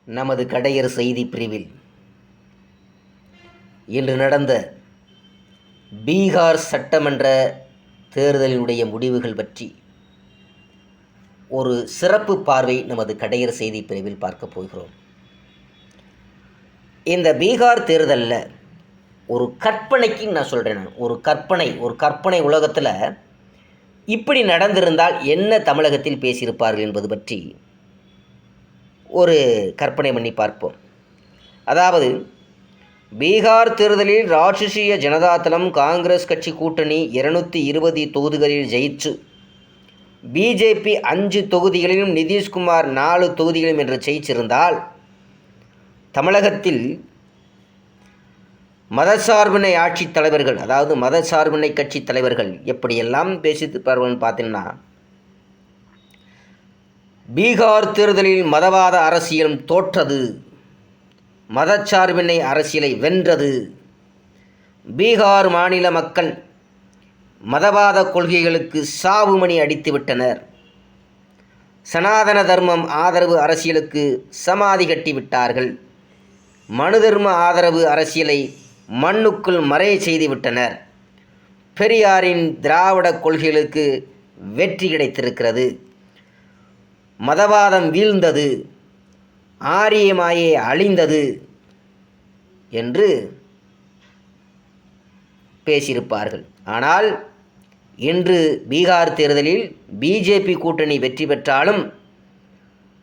நமது கடையர் செய்தி பிரிவில் இன்று நடந்த பீகார் சட்டமன்ற தேர்தலினுடைய முடிவுகள் பற்றி ஒரு சிறப்பு பார்வை நமது கடையர் செய்தி பிரிவில் பார்க்க போகிறோம். இந்த பீகார் தேர்தலில் ஒரு கற்பனைக்கு நான் சொல்கிறேன், ஒரு கற்பனை உலகத்தில் இப்படி நடந்திருந்தால் என்ன தமிழகத்தில் பேசியிருப்பார்கள் என்பது பற்றி ஒரு கற்பனை பண்ணி பார்ப்போம். அதாவது பீகார் தேர்தலில் ராஷ்டிரிய ஜனதாதளம் காங்கிரஸ் கட்சி கூட்டணி 220 தொகுதிகளில் ஜெயிச்சு பிஜேபி 5 தொகுதிகளிலும் நிதிஷ்குமார் 4 தொகுதிகளிலும் என்று ஜெயிச்சிருந்தால் தமிழகத்தில் மதசார்பினை ஆட்சி தலைவர்கள், அதாவது மதசார்பினை கட்சி தலைவர்கள் எப்படியெல்லாம் பேசியிருப்பார்கள் பார்த்தீங்கன்னா, பீகார் தேர்தலில் மதவாத அரசியலும் தோற்றது, மதச்சார்பினை அரசியலை வென்றது, பீகார் மாநில மக்கள் மதவாத கொள்கைகளுக்கு சாவுமணி அடித்துவிட்டனர், சனாதன தர்மம் ஆதரவு அரசியலுக்கு சமாதி கட்டிவிட்டார்கள், மனு தர்ம ஆதரவு அரசியலை மண்ணுக்குள் மறைய செய்துவிட்டனர், பெரியாரின் திராவிட கொள்கைகளுக்கு வெற்றி கிடைத்திருக்கிறது, மதவாதம் வீழ்ந்தது, ஆரிய மாயை அழிந்தது என்று பேசியிருப்பார்கள். ஆனால் இன்று பீகார் தேர்தலில் பிஜேபி கூட்டணி வெற்றி பெற்றாலும்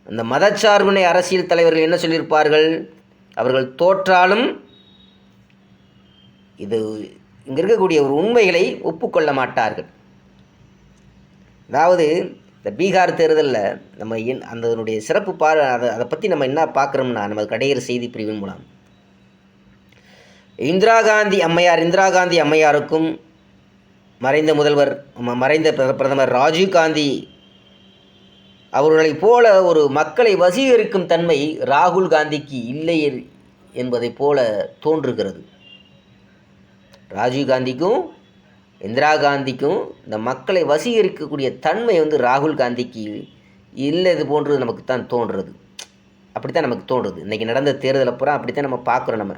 அந்த மதச்சார்பினை அரசியல் தலைவர்கள் என்ன சொல்லியிருப்பார்கள்? அவர்கள் தோற்றாலும் இது இங்கே இருக்கக்கூடிய ஒரு உண்மைகளை ஒப்புக்கொள்ள மாட்டார்கள். அதாவது இந்த பீகார் தேர்தலில் நம்ம அதனுடைய சிறப்பு அதை பற்றி நம்ம என்ன பார்க்குறோம்னா, நம்ம கடையர் செய்தி பிரிவின் மூலம் இந்திரா காந்தி அம்மையாருக்கும் மறைந்த பிரதமர் ராஜீவ் காந்தி அவர்களைப் போல ஒரு மக்களை வசீகரிக்கும் தன்மை ராகுல் காந்திக்கு இல்லை என்பதை போல தோன்றுகிறது. ராஜீவ் காந்திக்கும் இந்திரா காந்திக்கும் இந்த மக்களை வசீகரிக்கக்கூடிய தன்மை ராகுல் காந்திக்கு இல்லை, இது போன்றது நமக்கு தான் தோன்றுறது. அப்படித்தான் நமக்கு தோன்றுறது. இன்றைக்கி நடந்த தேர்தலை பூரா அப்படித்தான் நம்ம பார்க்குறோம். நம்ம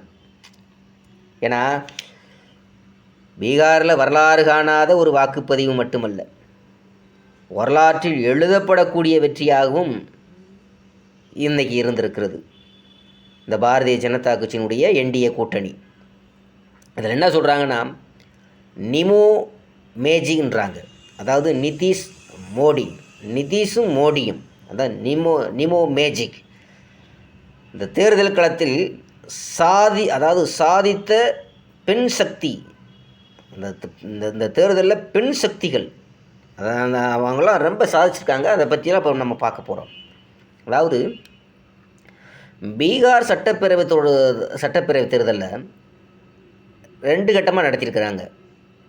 ஏன்னா பீகாரில் வரலாறு காணாத ஒரு வாக்குப்பதிவு மட்டுமல்ல, வரலாற்றில் எழுதப்படக்கூடிய வெற்றியாகவும் இன்றைக்கி இருந்திருக்கிறது இந்த பாரதிய ஜனதா கட்சியினுடைய என்டிஏ கூட்டணி. அதில் என்ன சொல்கிறாங்கன்னா, நிமோ மேஜிக்ன்றாங்க. அதாவது நிதிஷும் மோடியும், அதான் நிமோ மேஜிக். இந்த தேர்தல் களத்தில் சாதித்த பெண் சக்தி, இந்த தேர்தலில் பெண் சக்திகள் அவங்களாம் ரொம்ப சாதிச்சிருக்காங்க. அதை பற்றியெல்லாம் இப்போ நம்ம பார்க்க போகிறோம். அதாவது பீகார் சட்டப்பேரவை தேர்தலில் 2 கட்டமாக நடத்தியிருக்கிறாங்க,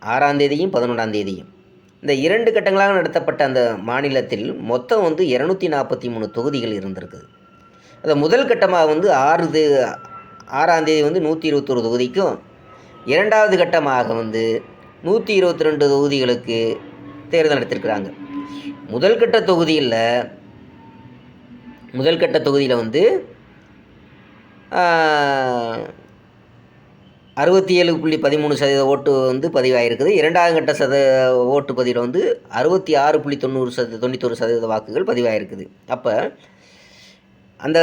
6ஆம் தேதியும் 11ஆம் தேதியும். இந்த 2 கட்டங்களாக நடத்தப்பட்ட அந்த மாநிலத்தில் மொத்தம் 243 தொகுதிகள் இருந்திருக்குது. அந்த முதல் கட்டமாக 6ஆம் தேதி 121 தொகுதிக்கும், 2வது கட்டமாக 122 தொகுதிகளுக்கு தேர்தல் நடத்தியிருக்கிறாங்க. முதல் கட்ட தொகுதியில் 67.13% ஓட்டு பதிவாகிருக்குது. 2ஆம் கட்ட ஓட்டு பதிவில் 66.91% வாக்குகள் பதிவாகிருக்குது. அப்போ அந்த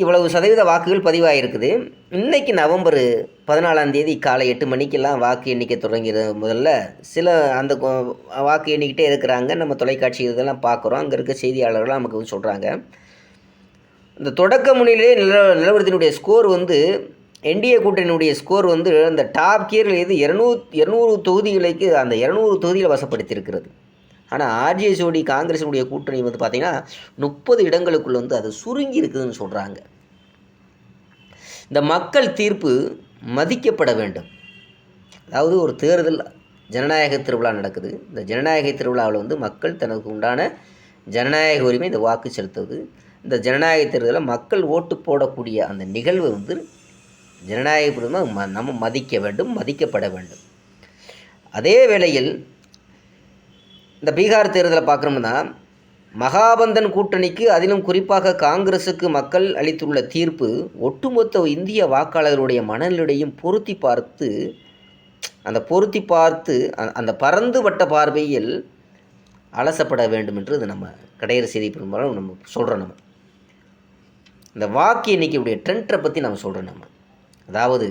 இவ்வளவு சதவீத வாக்குகள் பதிவாகிருக்குது. இன்றைக்கி நவம்பர் 14ஆம் தேதி காலை 8 மணிக்கெல்லாம் வாக்கு எண்ணிக்கை தொடங்கிற முதல்ல சில அந்த வாக்கு எண்ணிக்கிட்டே இருக்கிறாங்க. நம்ம தொலைக்காட்சி இதெல்லாம் பார்க்குறோம். அங்கே இருக்க செய்தியாளர்கள்லாம் நமக்கு சொல்கிறாங்க. இந்த தொடக்க முன்னிலே நிலவரத்தினுடைய ஸ்கோர் என்டிஏ கூட்டணியினுடைய ஸ்கோர் அந்த டாப் கியரில் 200 தொகுதிகளுக்கு அந்த 200 தொகுதிகளை வசப்படுத்தியிருக்கிறது. ஆனால் ஆர்ஜேஎஸோடி காங்கிரஸினுடைய கூட்டணி பார்த்திங்கன்னா 30 இடங்களுக்குள்ள அது சுருங்கி இருக்குதுன்னு சொல்கிறாங்க. இந்த மக்கள் தீர்ப்பு மதிக்கப்பட வேண்டும். அதாவது ஒரு தேர்தல் ஜனநாயக திருவிழா நடக்குது. இந்த ஜனநாயக திருவிழாவில் மக்கள் தனக்கு உண்டான ஜனநாயக உரிமை இந்த வாக்கு செலுத்துவது. இந்த ஜனநாயக தேர்தலில் மக்கள் ஓட்டு போடக்கூடிய அந்த நிகழ்வு ஜனநாயகபூர்வமாக நம்ம மதிக்க வேண்டும், மதிக்கப்பட வேண்டும். அதே வேளையில் இந்த பீகார் தேர்தலை பார்க்குறோம்னா மகாபந்தன் கூட்டணிக்கு, அதிலும் குறிப்பாக காங்கிரசுக்கு மக்கள் அளித்துள்ள தீர்ப்பு ஒட்டுமொத்த இந்திய வாக்காளர்களுடைய மனநிலையும் பொருத்தி பார்த்து அந்த பரந்துபட்ட பார்வையில் அலசப்பட வேண்டும் என்று இது நம்ம கடையர் செய்தி பெரும்பாலும் நம்ம சொல்கிறோம். நம்ம இந்த வாக்கு எண்ணிக்கையுடைய ட்ரெண்டை பற்றி நம்ம சொல்கிறோம். நம்ம அதாவது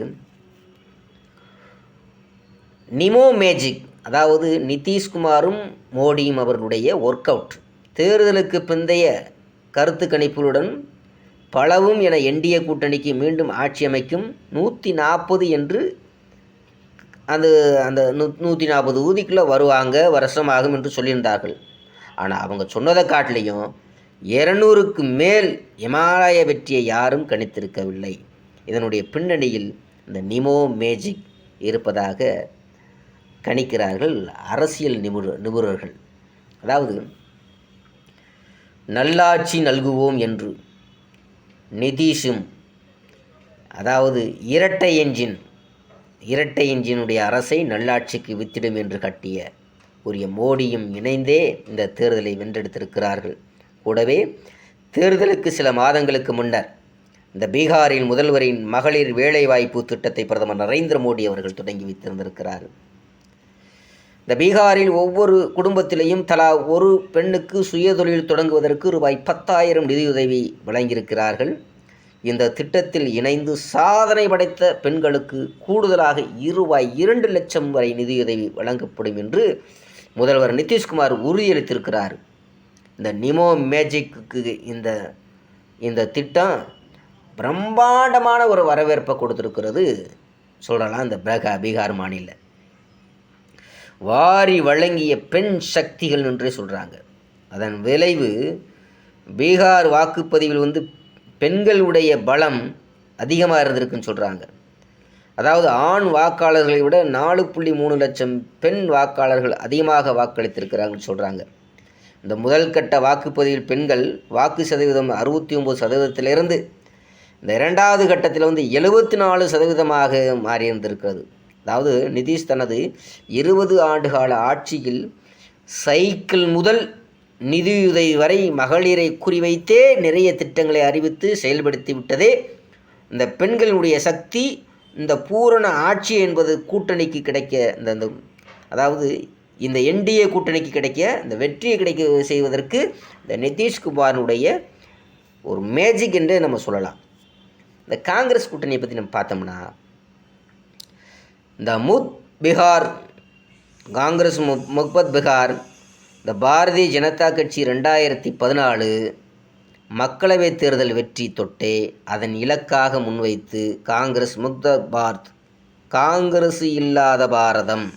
நிமோ மேஜிக், அதாவது நிதிஷ்குமாரும் மோடியும் அவர்களுடைய ஒர்க் அவுட், தேர்தலுக்கு பிந்தைய கருத்து கணிப்புகளுடன் பலவும் என என்டிஏ கூட்டணிக்கு மீண்டும் ஆட்சி அமைக்கும் 140 என்று அந்த 140 ஊதிக்குள்ளே வருவாங்க, வருஷமாகும் என்று சொல்லியிருந்தார்கள். ஆனால் அவங்க சொன்னதை காட்டிலையும் 200க்கு மேல் இமாலய வெற்றியை யாரும் கணித்திருக்கவில்லை. இதனுடைய பின்னணியில் இந்த நிமோ மேஜிக் இருப்பதாக கணிக்கிறார்கள் அரசியல் நிபுணர்கள். அதாவது நல்லாட்சி நல்குவோம் என்று நிதிஷும், அதாவது இரட்டை என்ஜினுடைய அரசை நல்லாட்சிக்கு வித்திடும் என்று கட்டிய உரிய மோடியும் இணைந்தே இந்த தேர்தலை வென்றெடுத்திருக்கிறார்கள். கூடவே தேர்தலுக்கு சில மாதங்களுக்கு முன்னர் இந்த பீகாரில் முதல்வரின் மகளிர் வேலைவாய்ப்பு திட்டத்தை பிரதமர் நரேந்திர மோடி அவர்கள் தொடங்கி வைத்திருந்திருக்கிறார்கள். இந்த பீகாரில் ஒவ்வொரு குடும்பத்திலையும் தலா ஒரு பெண்ணுக்கு சுயதொழில் தொடங்குவதற்கு ரூபாய் 10,000 நிதியுதவி வழங்கியிருக்கிறார்கள். இந்த திட்டத்தில் இணைந்து சாதனை படைத்த பெண்களுக்கு கூடுதலாக ரூபாய் 2 லட்சம் வரை நிதியுதவி வழங்கப்படும் என்று முதல்வர் நிதிஷ்குமார் உறுதியளித்திருக்கிறார். இந்த நிமோ மேஜிக்கு இந்த திட்டம் பிரம்மாண்டமான ஒரு வரவேற்பை கொடுத்துருக்கிறது சொல்லலாம். இந்த பீகார் மாநில வாரி வழங்கிய பெண் சக்திகள் என்றே சொல்கிறாங்க. அதன் விளைவு பீகார் வாக்குப்பதிவில் பெண்களுடைய பலம் அதிகமாக இருந்திருக்குன்னு சொல்கிறாங்க. அதாவது ஆண் வாக்காளர்களை விட 4.3 லட்சம் பெண் வாக்காளர்கள் அதிகமாக வாக்களித்திருக்கிறாங்கன்னு சொல்கிறாங்க. இந்த முதல் கட்ட வாக்குப்பதிவில் பெண்கள் வாக்கு சதவீதம் 69%, இந்த இரண்டாவது கட்டத்தில் 74% மாறியிருந்திருக்கிறது. அதாவது நிதிஷ் தனது 20 ஆண்டுகால ஆட்சியில் சைக்கிள் முதல் நிதியுதவி வரை மகளிரை குறிவைத்தே நிறைய திட்டங்களை அறிவித்து செயல்படுத்தி விட்டதே இந்த பெண்களுடைய சக்தி. இந்த பூரண ஆட்சி என்பது கூட்டணிக்கு கிடைக்க அதாவது இந்த என்டிஏ கூட்டணிக்கு கிடைக்க இந்த வெற்றியை கிடைக்க செய்வதற்கு இந்த நிதிஷ்குமாரனுடைய ஒரு மேஜிக் என்றே நம்ம சொல்லலாம். இந்த காங்கிரஸ் கூட்டணியை பற்றி நம்ம பார்த்தோம்னா, இந்த பீகார் காங்கிரஸ் முக்பத் பீகார், இந்த பாரதிய ஜனதா கட்சி 2014 மக்களவைத் தேர்தல் வெற்றி தொட்டே அதன் இலக்காக முன்வைத்து காங்கிரஸ் முக்த பாரத், காங்கிரஸ் இல்லாத பாரதம்,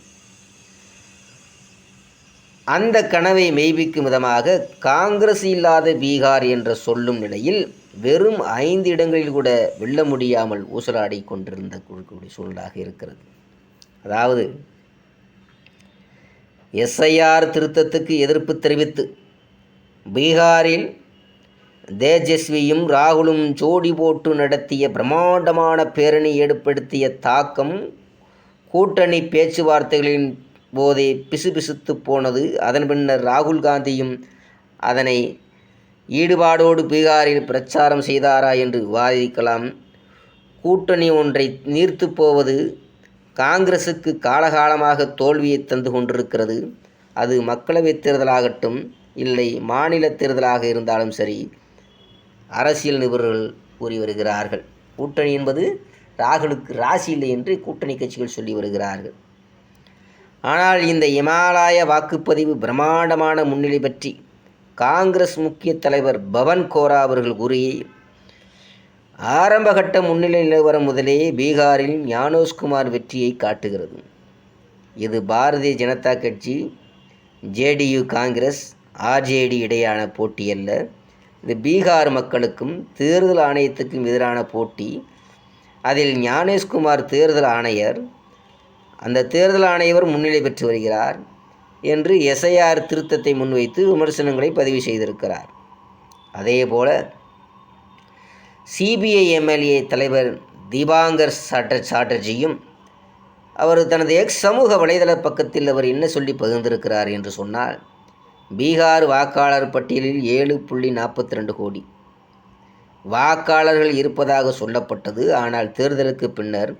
அந்த கனவை மெய்ப்பிக்கும் விதமாக காங்கிரஸ் இல்லாத பீகார் என்ற சொல்லும் நிலையில் வெறும் 5 இடங்களில் கூட வெல்ல முடியாமல் ஊசலாடி கொண்டிருந்த சூழலாக இருக்கிறது. அதாவது எஸ்ஐஆர் திருத்தத்துக்கு எதிர்ப்பு தெரிவித்து பீகாரில் தேஜஸ்வியும் ராகுலும் ஜோடி போட்டு நடத்திய பிரம்மாண்டமான பேரணி ஏற்படுத்திய தாக்கம் கூட்டணி பேச்சுவார்த்தைகளின் போதே பிசுபிசுத்து போனது. அதன் பின்னர் ராகுல் காந்தியும் அதனை ஈடுபாடோடு பீகாரில் பிரச்சாரம் செய்தாரா என்று விவாதிக்கலாம். கூட்டணி ஒன்றை நீர்த்து போவது காங்கிரசுக்கு காலகாலமாக தோல்வியை தந்து கொண்டிருக்கிறது. அது மக்களவைத் தேர்தலாகட்டும் இல்லை மாநில தேர்தலாக இருந்தாலும் சரி, அரசியல் நிபுணர்கள் கூறி வருகிறார்கள். கூட்டணி என்பது ராகுலுக்கு ராசி இல்லை என்று கூட்டணி கட்சிகள் சொல்லி வருகிறார்கள். ஆனால் இந்த இமாலய வாக்குப்பதிவு பிரம்மாண்டமான முன்னிலை பற்றி காங்கிரஸ் முக்கிய தலைவர் பவன் கோரா அவர்கள் கூறிய ஆரம்பகட்ட முன்னிலை நிலவரம் முதலே பீகாரில் ஞானேஷ்குமார் வெற்றியை காட்டுகிறது. இது பாரதிய ஜனதா கட்சி, ஜேடியு, காங்கிரஸ், ஆர்ஜேடி இடையான போட்டி அல்ல. இது பீகார் மக்களுக்கும் தேர்தல் ஆணையத்துக்கும் எதிரான போட்டி. அதில் ஞானேஷ்குமார் தேர்தல் ஆணையர், அந்த தேர்தல் ஆணையர் முன்னிலை பெற்று வருகிறார் என்று எஸ்ஐஆர் திருத்தத்தை முன்வைத்து விமர்சனங்களை பதிவு செய்திருக்கிறார். அதேபோல சிபிஐ எம்எல்ஏ தலைவர் தீபாங்கர் சாட்டர்ஜியும் அவர் தனது எக்ஸ் சமூக வலைதள பக்கத்தில் அவர் என்ன சொல்லி பகிர்ந்திருக்கிறார் என்று சொன்னால், பீகார் வாக்காளர் பட்டியலில் 7.42 கோடி வாக்காளர்கள் இருப்பதாக சொல்லப்பட்டது. ஆனால் தேர்தலுக்கு பின்னர்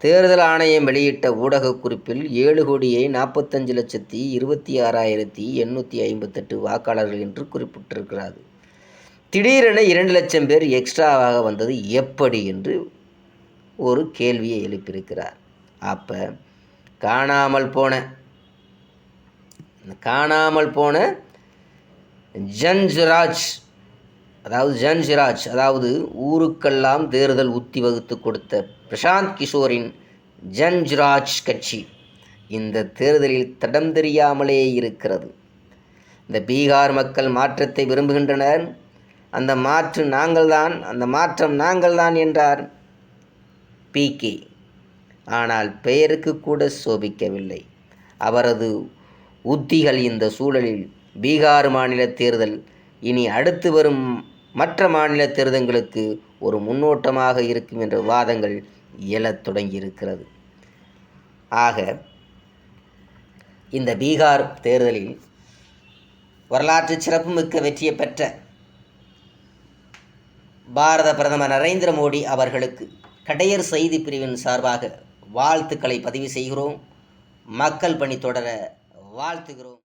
தேர்தல் ஆணையம் வெளியிட்ட ஊடகக் குறிப்பில் 7,45,26,858 வாக்காளர்கள் என்று குறிப்பிட்டிருக்கிறார். திடீரென 2 லட்சம் பேர் எக்ஸ்ட்ராவாக வந்தது எப்படி என்று ஒரு கேள்வியை எழுப்பியிருக்கிறார். அப்போ காணாமல் போன ஜன்ஸ்வராஜ் அதாவது ஊருக்கெல்லாம் தேர்தல் உத்தி வகுத்து கொடுத்த பிரசாந்த் கிஷோரின் ஜன்ஸ்வராஜ் கட்சி இந்த தேர்தலில் தடம் தெரியாமலே இருக்கிறது. இந்த பீகார் மக்கள் மாற்றத்தை விரும்புகின்றனர். அந்த மாற்றம் நாங்கள்தான் என்றார் PK. ஆனால் பெயருக்கு கூட சோபிக்கவில்லை அவரது உத்திகள். இந்த சூழலில் பீகார் மாநில தேர்தல் இனி அடுத்து வரும் மற்ற மாநில தேர்தல்களுக்கு ஒரு முன்னோட்டமாக இருக்கும் என்ற வாதங்கள் எழத் தொடங்கியிருக்கிறது. ஆக இந்த பீகார் தேர்தலில் வரலாற்று சிறப்புமிக்க வெற்றியை பெற்ற பாரத பிரதமர் நரேந்திர மோடி அவர்களுக்கு கடையர் செய்தி பிரிவின் சார்பாக வாழ்த்துக்களை பதிவு செய்கிறோம். மக்கள் பணி தொடர வாழ்த்துகிறோம்.